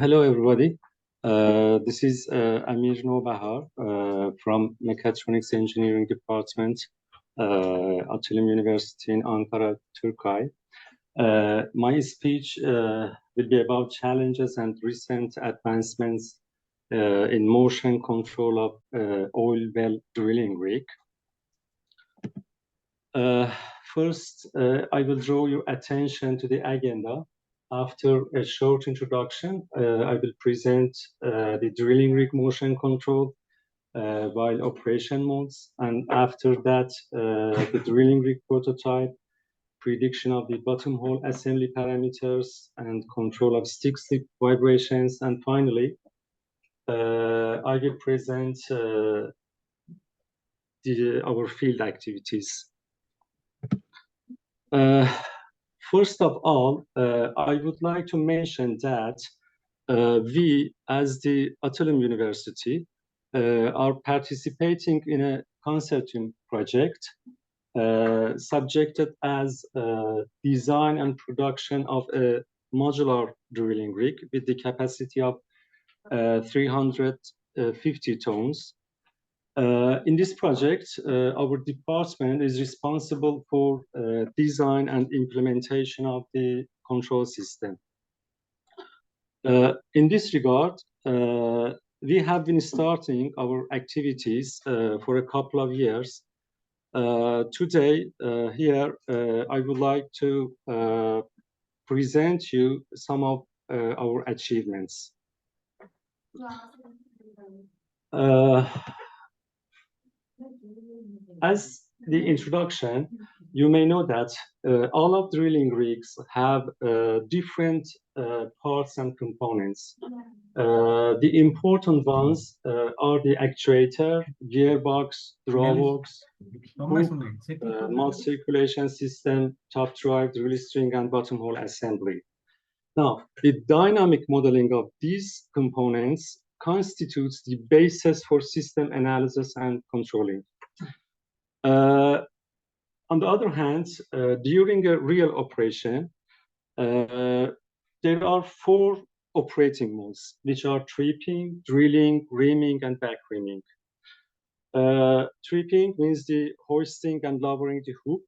Hello, everybody. This is Amir Nobahar from Mechatronics Engineering Department, Atilim University in Ankara, Turkey. My speech will be about challenges and recent advancements in motion control of oil well drilling rig. First, I will draw your attention to the agenda. After a short introduction, I will present the drilling rig motion control while operation modes. And after that, the drilling rig prototype, prediction of the bottom hole assembly parameters, and control of stick slip vibrations. And finally, I will present our field activities. First of all, I would like to mention that we, as the Atilim University, are participating in a consortium project subjected as design and production of a modular drilling rig with the capacity of 350 tons. In this project, our department is responsible for design and implementation of the control system. In this regard, we have been starting our activities for a couple of years. Today, here, I would like to present you some of our achievements. As the introduction, you may know that all of drilling rigs have different parts and components. The important ones are the actuator, gearbox, drawworks, mud circulation system, top drive, drill string, and bottom hole assembly. Now, the dynamic modeling of these components constitutes the basis for system analysis and controlling. On the other hand, during a real operation, there are 4 operating modes, which are tripping, drilling, reaming, and back reaming. Tripping means the hoisting and lowering the hook.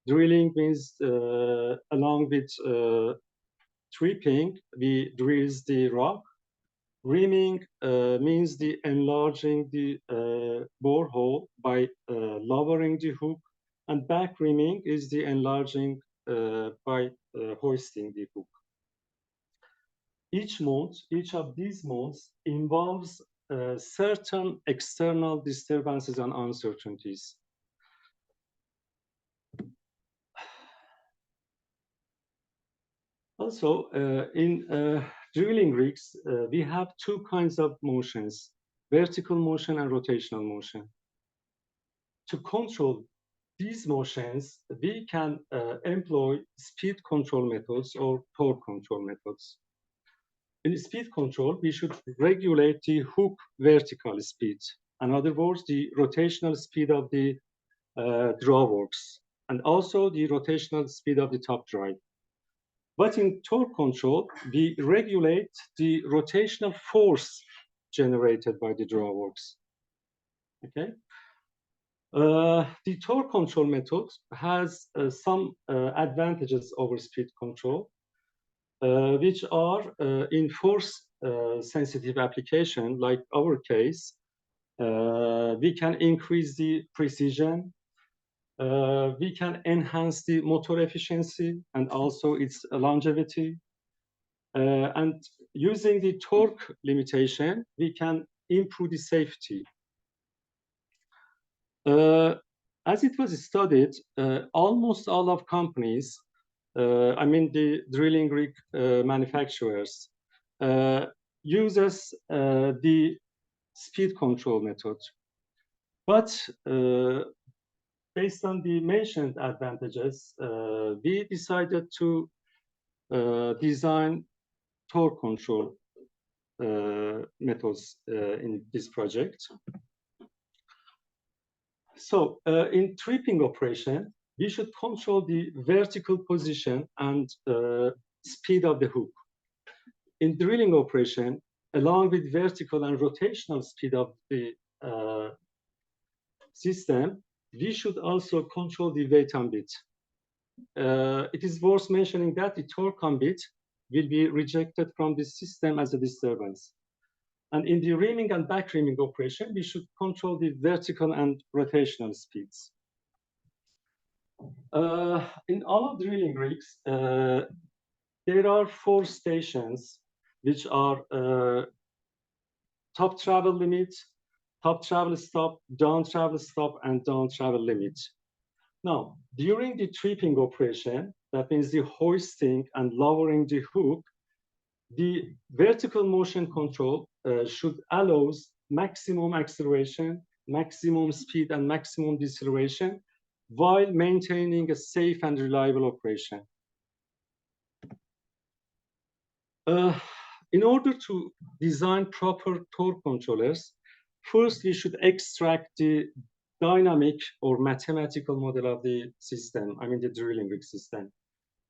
Drilling means along with tripping, we drill the rock. Reaming means the enlarging the borehole by lowering the hook, and back reaming is the enlarging by hoisting the hook. Each of these modes involves certain external disturbances and uncertainties. Also, in drilling rigs, we have 2 kinds of motions, vertical motion and rotational motion. To control these motions, we can employ speed control methods or torque control methods. In speed control, we should regulate the hook vertical speed. In other words, the rotational speed of the drawworks, and also the rotational speed of the top drive. But in torque control, we regulate the rotational force generated by the drawworks. Okay. The torque control method has some advantages over speed control, which are in force sensitive application, like our case. We can increase the precision. We can enhance the motor efficiency and also its longevity. And using the torque limitation, we can improve the safety. As it was studied, almost all of companies, I mean the drilling rig manufacturers, uses the speed control method. But based on the mentioned advantages, we decided to design torque control methods in this project. So in tripping operation, we should control the vertical position and speed of the hook. in drilling operation, along with vertical and rotational speed of the system, we should also control the weight on bit. It is worth mentioning that the torque on bit will be rejected from the system as a disturbance. And in the reaming and back reaming operation, we should control the vertical and rotational speeds. In all of drilling rigs, there are 4 stations which are top travel limit, top travel stop, down travel stop, and down travel limit. Now, during the tripping operation, that means the hoisting and lowering the hook, the vertical motion control should allow maximum acceleration, maximum speed, and maximum deceleration while maintaining a safe and reliable operation. In order to design proper torque controllers, first we should extract the dynamic or mathematical model of the system, I mean the drilling rig system.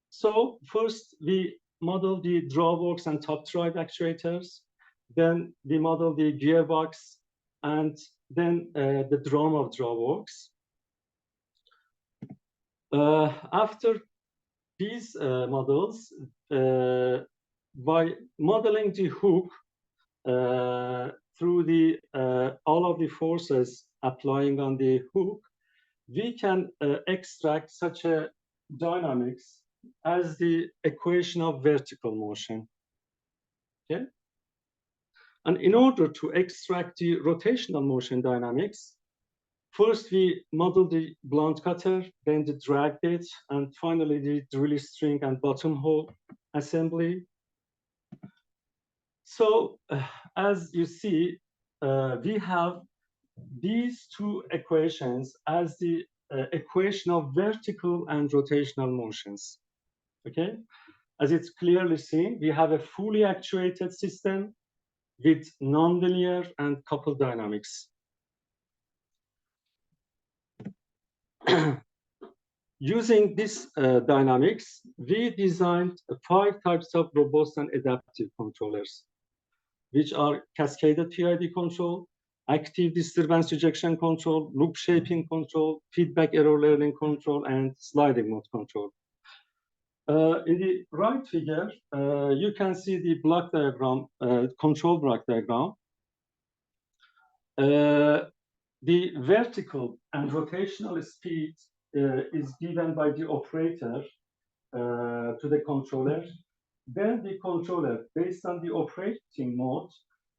So first we model the drawworks and top drive actuators, then we model the gearbox, and then the drum of drawworks. After these models, by modeling the hook through the all of the forces applying on the hook, we can extract such a dynamics as the equation of vertical motion. Okay? And in order to extract the rotational motion dynamics, first we model the blunt cutter, then the drag bit, and finally the drill string and bottom hole assembly. So as you see, we have these 2 equations as the equation of vertical and rotational motions. Okay, as it's clearly seen, we have a fully actuated system with nonlinear and coupled dynamics. Using this dynamics, we designed 5 types of robust and adaptive controllers, which are cascaded PID control, active disturbance rejection control, loop shaping control, feedback error learning control, and sliding mode control. In the right figure, you can see the block diagram, control block diagram. The vertical and rotational speed is given by the operator to the controller. Then the controller, based on the operating mode,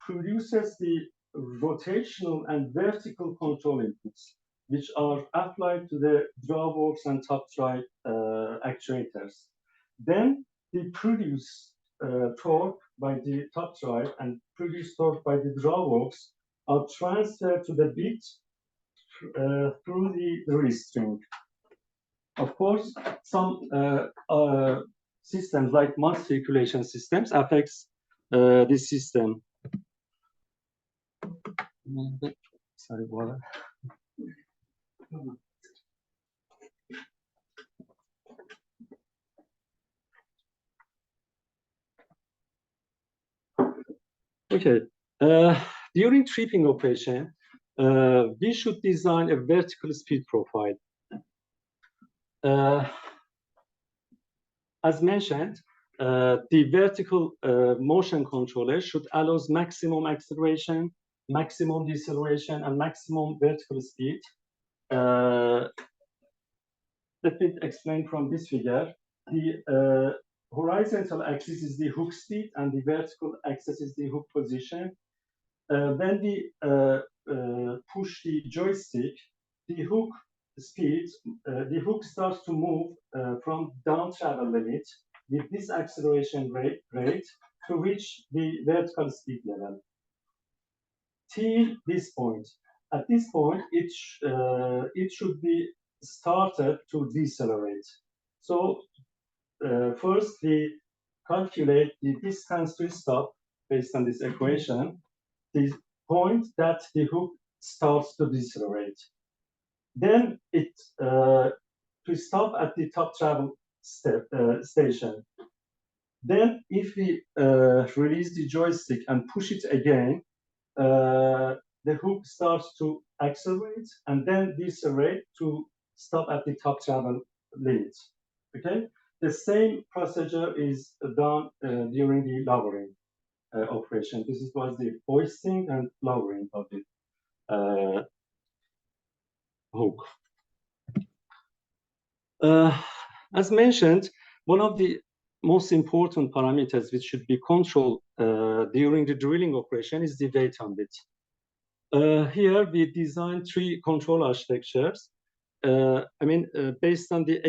produces the rotational and vertical control inputs, which are applied to the drawworks and top drive actuators. Then the produced torque by the top drive and produced torque by the drawworks are transferred to the bit through the drill string. Of course, some systems like mass circulation systems affects this system. Sorry, water. Okay. During tripping operation, we should design a vertical speed profile. As mentioned, the vertical motion controller should allow maximum acceleration, maximum deceleration, and maximum vertical speed. Let me explain from this figure. The horizontal axis is the hook speed, and the vertical axis is the hook position. When we push the joystick, the hook speed, the hook starts to move from down travel limit with this acceleration rate to reach the vertical speed level till this point. At this point, it should be started to decelerate. So first we calculate the distance to stop based on this equation, the point that the hook starts to decelerate. Then it to stop at the top travel station. Then if we release the joystick and push it again, the hook starts to accelerate and then decelerate to stop at the top travel limit. Okay, the same procedure is done during the lowering operation. This was the hoisting and lowering of the hook. As mentioned, one of the most important parameters which should be controlled during the drilling operation is the daytime bit. Here we designed 3 control architectures. Based on the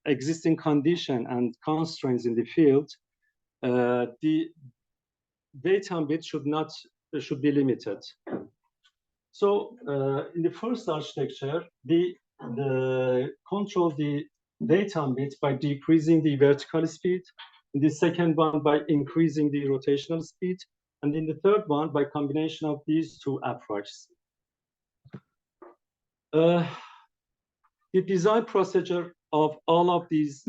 existing condition and constraints in the field, the daytime bit should be limited. So in the first architecture, the control the daytime bit by decreasing the vertical speed. In the second one, by increasing the rotational speed. And in the third one, by combination of these 2 approaches. The design procedure of all of these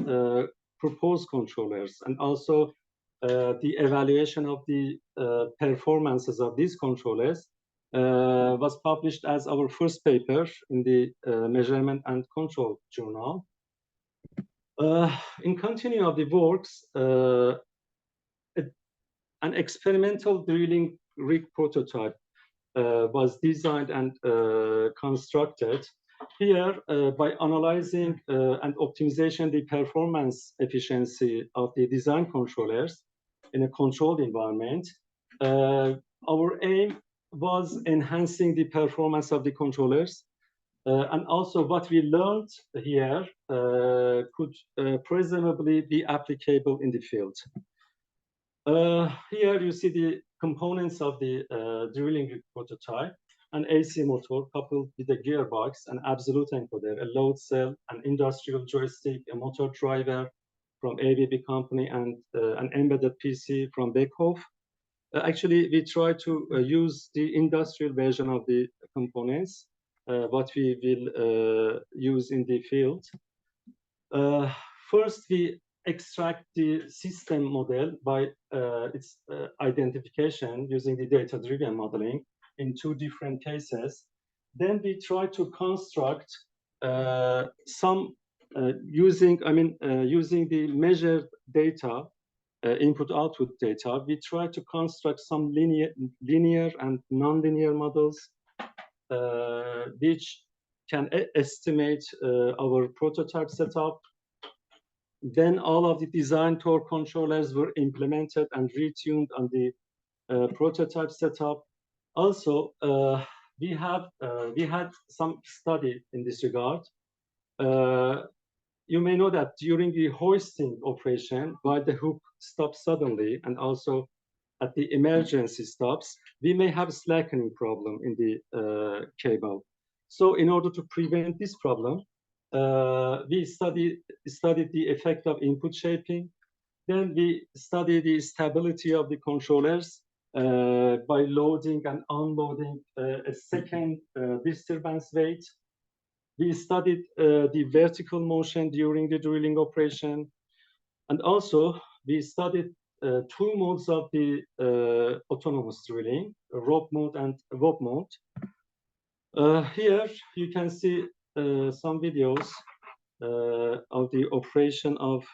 proposed controllers and also the evaluation of the performances of these controllers was published as our first paper in the Measurement and Control Journal. In continuing of the works, an experimental drilling rig prototype was designed and constructed. Here, by analyzing and optimization the performance efficiency of the design controllers in a controlled environment, our aim was enhancing the performance of the controllers. And also what we learned here could presumably be applicable in the field. Here you see the components of the drilling rig prototype: an AC motor coupled with a gearbox, an absolute encoder, a load cell, an industrial joystick, a motor driver from ABB company, and an embedded PC from Beckhoff. Actually, we try to use the industrial version of the components, what we will use in the field. First, we extract the system model by its identification using the data-driven modeling in 2 different cases. Then we try to construct using the measured data, input-output data. We try to construct some linear and non-linear models which can estimate our prototype setup. Then all of the design torque controllers were implemented and retuned on the prototype setup. Also, we had some study in this regard. You may know that during the hoisting operation, while the hook stops suddenly and also at the emergency stops, we may have slackening problem in the cable. So in order to prevent this problem, we studied the effect of input shaping. Then we studied the stability of the controllers by loading and unloading a second disturbance weight. We studied the vertical motion during the drilling operation. And also, we studied 2 modes of the autonomous drilling, rope mode and WOP mode. Here, you can see some videos of the operation of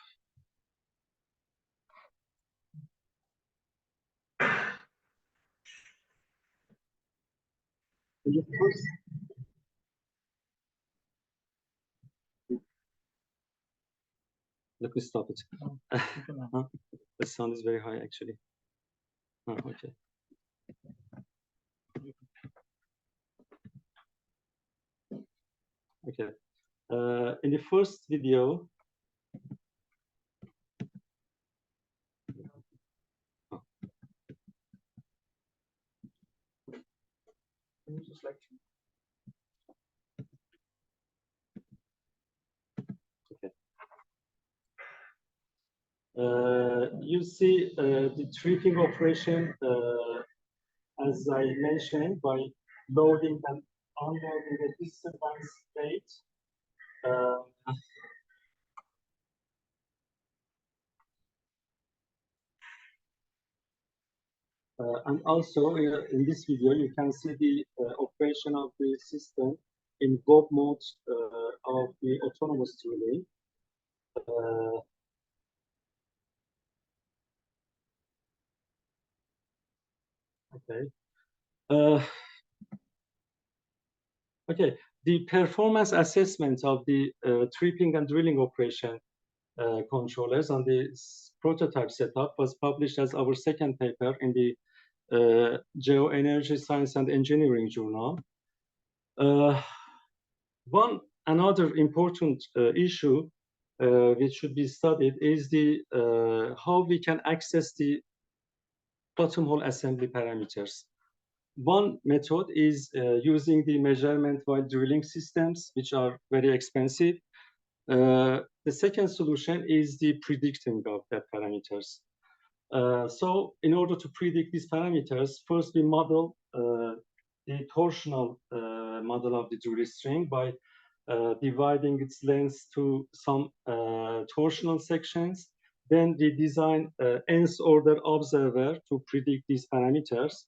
let me stop it. The sound is very high, actually. Oh, okay. Okay. In the first video, okay. You see the tripping operation, as I mentioned, by loading and unloading the disturbance weight. And also in this video, you can see the operation of the system in both modes of the autonomous drilling. Okay. Okay. The performance assessment of the tripping and drilling operation controllers on the prototype setup was published as our second paper in the Geoenergy Science and Engineering journal. Another important issue which should be studied is the how we can access the bottom hole assembly parameters. One method is using the measurement while drilling systems, which are very expensive. The second solution is the predicting of that parameters. So in order to predict these parameters, first we model the torsional model of the drill string by dividing its length to some torsional sections. Then we design nth order observer to predict these parameters.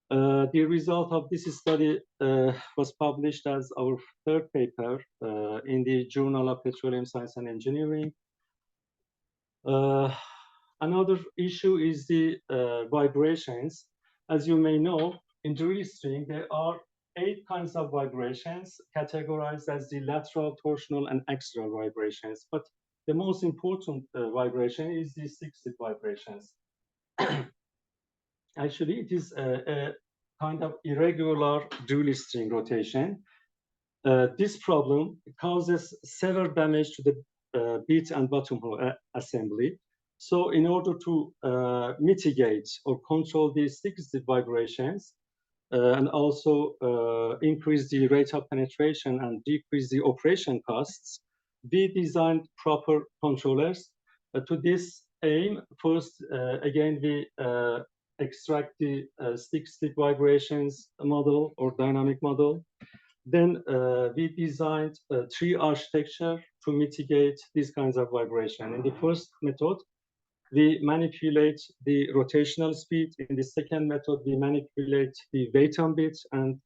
The result of this study was published as our third paper in the Journal of Petroleum Science and Engineering. Another issue is the vibrations. As you may know, in drill string, there are 8 kinds of vibrations categorized as the lateral, torsional, and axial vibrations. But the most important vibration is the stick-slip vibrations. Actually, it is a kind of irregular drill string rotation. This problem causes severe damage to the bit and bottom hole assembly. So in order to mitigate or control these stick-slip vibrations and also increase the rate of penetration and decrease the operation costs, we designed proper controllers. To this aim, first, again, we extract the stick-slip vibrations model or dynamic model. Then we designed a tree architecture to mitigate these kinds of vibration. In the first method, we manipulate the rotational speed. In the second method, we manipulate the weight on bit. And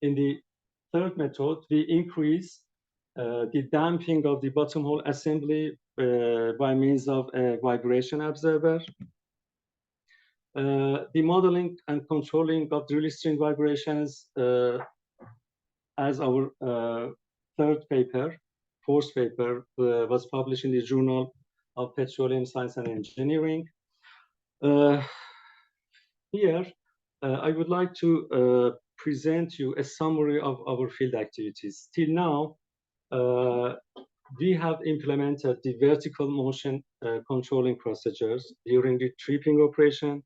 in the third method, we increase the damping of the bottom hole assembly by means of a vibration observer. The modeling and controlling of drill string vibrations as our fourth paper, was published in the Journal of Petroleum Science and Engineering. Here, I would like to present you a summary of our field activities. Till now, we have implemented the vertical motion controlling procedures during the tripping operation,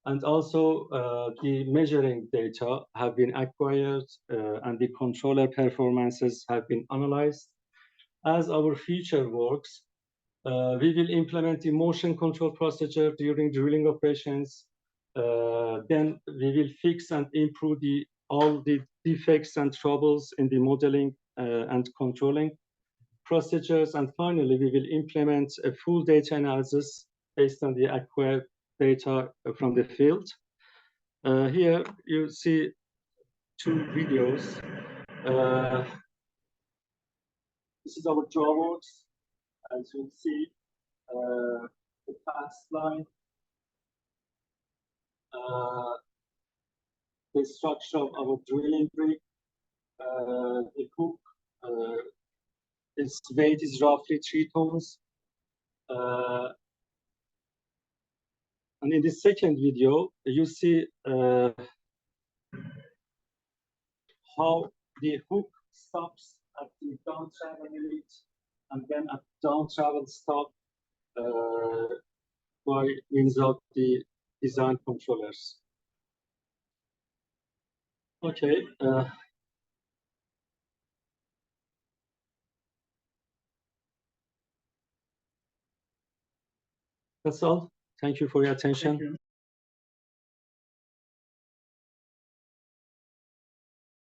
and also the measuring data have been acquired and the controller performances have been analyzed. As our future works, we will implement the motion control procedure during drilling operations. Then we will fix and improve all the defects and troubles in the modeling and controlling procedures. And finally, we will implement a full data analysis based on the acquired data from the field. Here you see 2 videos. This is our drawworks. As you see, the fast line, the structure of our drilling rig, the hook, its weight is roughly 3 tons. And in the second video, you see how the hook stops at the down travel limit and then at down travel stop by means of the design controllers. Okay. That's all. Thank you for your attention.